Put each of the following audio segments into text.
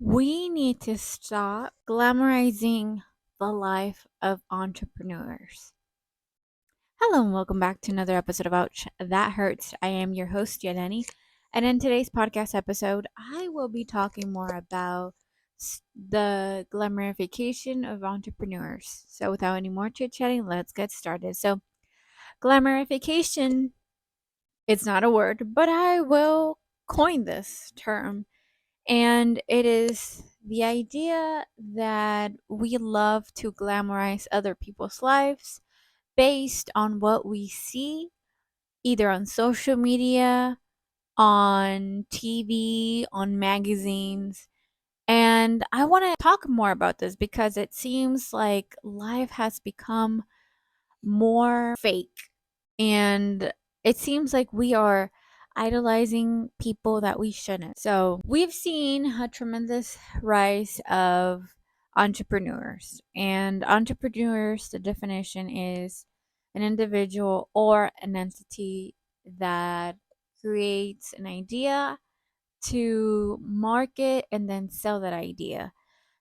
We need to stop glamorizing the life of entrepreneurs. Hello, and welcome back to another episode of Ouch That Hurts. I am your host, Yeleni, and in today's podcast episode, I will be talking more about the glamorification of entrepreneurs. So, without any more chit chatting, let's get started. So, glamorification, it's not a word, but I will coin this term. And it is the idea that we love to glamorize other people's lives based on what we see either on social media, on TV, on magazines. And I want to talk more about this because it seems like life has become more fake. And it seems like we are idolizing people that we shouldn't. So we've seen a tremendous rise of entrepreneurs. And entrepreneurs, the definition is an individual or an entity that creates an idea to market and then sell that idea.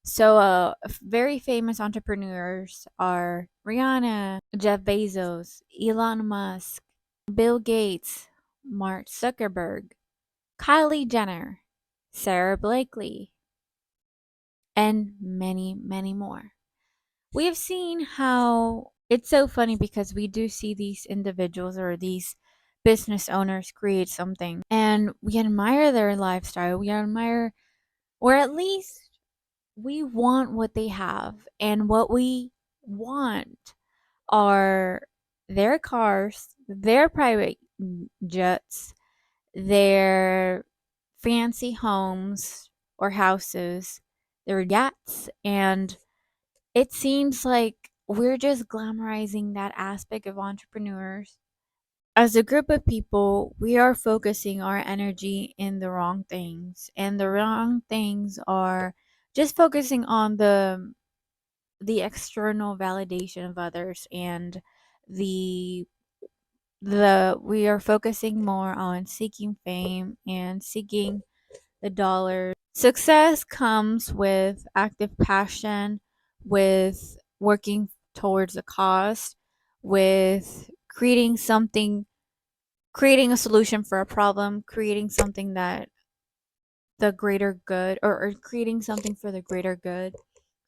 So, very famous entrepreneurs are Rihanna, Jeff Bezos, Elon Musk, Bill Gates, Mark Zuckerberg, Kylie Jenner, Sarah Blakely, and many, many more. We have seen how it's so funny because we do see these individuals or these business owners create something and we admire their lifestyle. We admire, or at least we want what they have, and what we want are their cars, their private jets, their fancy homes or houses, their yachts, and it seems like we're just glamorizing that aspect of entrepreneurs. As a group of people, we are focusing our energy in the wrong things, and the wrong things are just focusing on the external validation of others, and the we are focusing more on seeking fame and seeking the dollars. Success comes with active passion, with working towards a cause, with creating a solution for a problem, creating something that the greater good, or creating something for the greater good,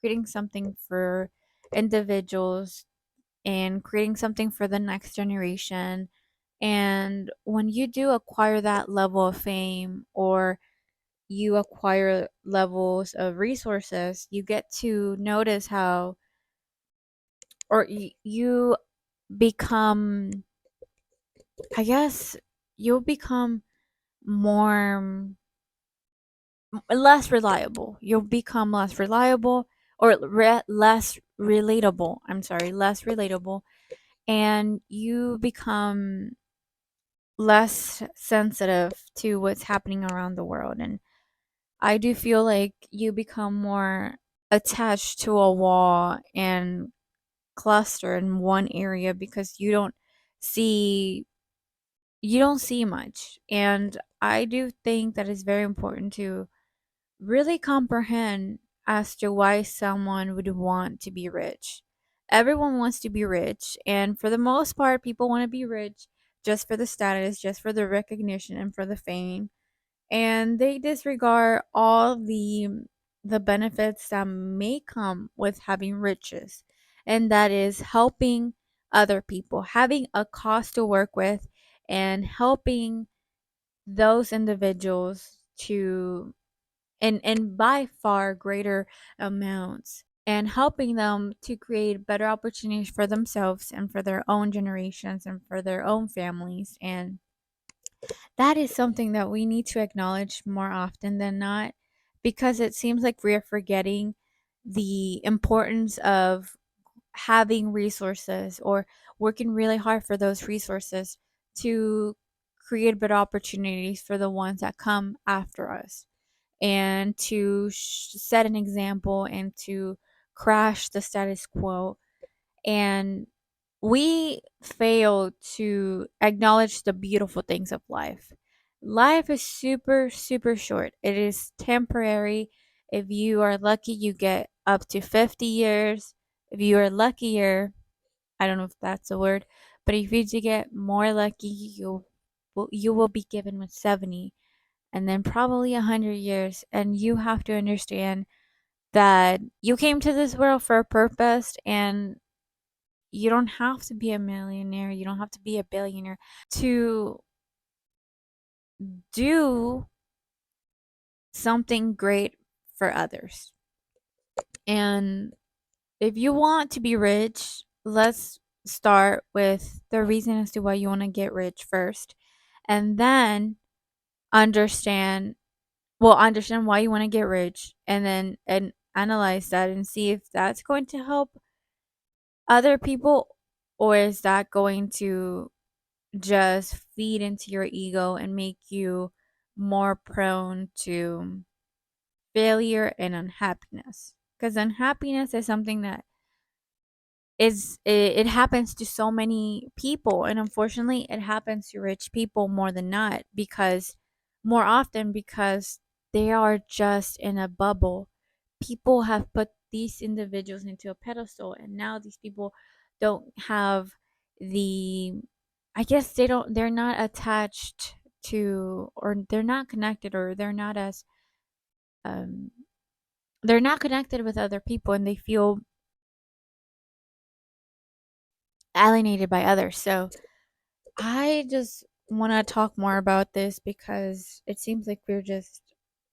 creating something for individuals, and creating something for the next generation. And when you do acquire that level of fame, or you acquire levels of resources, you get to notice how, or you become, I guess, you'll become more less reliable. You'll become less reliable, or less relatable. I'm sorry, less relatable, and you become less sensitive to what's happening around the world. And I do feel like you become more attached to a wall and cluster in one area because see you don't see much. And I do think that it's very important to really comprehend as to why someone would want to be rich. Everyone wants to be rich, and for the most part, people want to be rich just for the status, just for the recognition, and for the fame. And they disregard all the benefits that may come with having riches, and that is helping other people, having a cause to work with, and helping those individuals to and by far greater amounts, and helping them to create better opportunities for themselves and for their own generations and for their own families. And that is something that we need to acknowledge more often than not, because it seems like we're forgetting the importance of having resources, or working really hard for those resources to create better opportunities for the ones that come after us, and to set an example and to crash the status quo. And we fail to acknowledge the beautiful things of life. Life is super, super short. It is temporary. If you are lucky, you get up to 50 years. If you are luckier, I don't know if that's a word, but if you do get more lucky, you will be given with 70 and then probably 100 years. And you have to understand that you came to this world for a purpose, and you don't have to be a millionaire, you don't have to be a billionaire to do something great for others. And if you want to be rich, let's start with the reason as to why you want to get rich first. And then understand, understand why you want to get rich, and then and analyze that and see if that's going to help other people, or is that going to just feed into your ego and make you more prone to failure and unhappiness. Because unhappiness is something that it happens to so many people, and unfortunately it happens to rich people more than not, because more often because they are just in a bubble. People have put these individuals into a pedestal, and now these people don't have the, I guess they're not attached to, or they're not connected, or um they're not connected with other people, and they feel alienated by others. So I just want to talk more about this because it seems like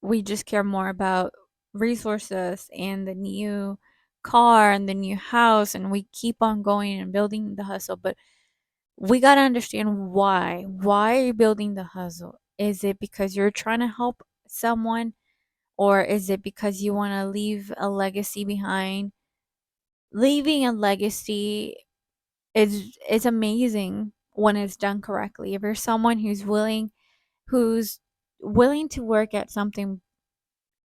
we just care more about resources and the new car and the new house, and we keep on going and building the hustle. But we got to understand why. Why are you building the hustle? Is it because you're trying to help someone, or is it because you want to leave a legacy behind? Leaving a legacy is amazing when it's done correctly. If you're someone who's willing to work at something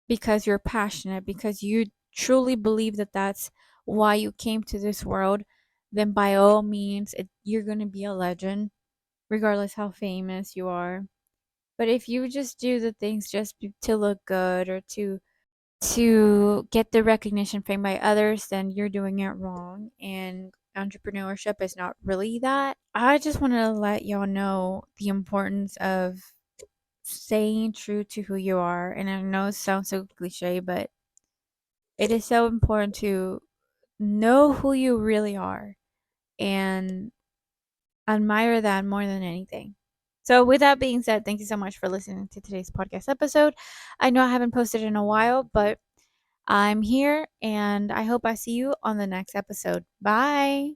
because you're passionate, because you truly believe that that's why you came to this world, then by all means you're going to be a legend, regardless how famous you are. But if you just do the things just to look good, or to get the recognition fame by others, then you're doing it wrong. And entrepreneurship is not really that. I just want to let y'all know the importance of staying true to who you are. And I know it sounds so cliche, but it is so important to know who you really are and admire that more than anything. So, with that being said, thank you so much for listening to today's podcast episode. I know I haven't posted in a while, but I'm here, and I hope I see you on the next episode. Bye.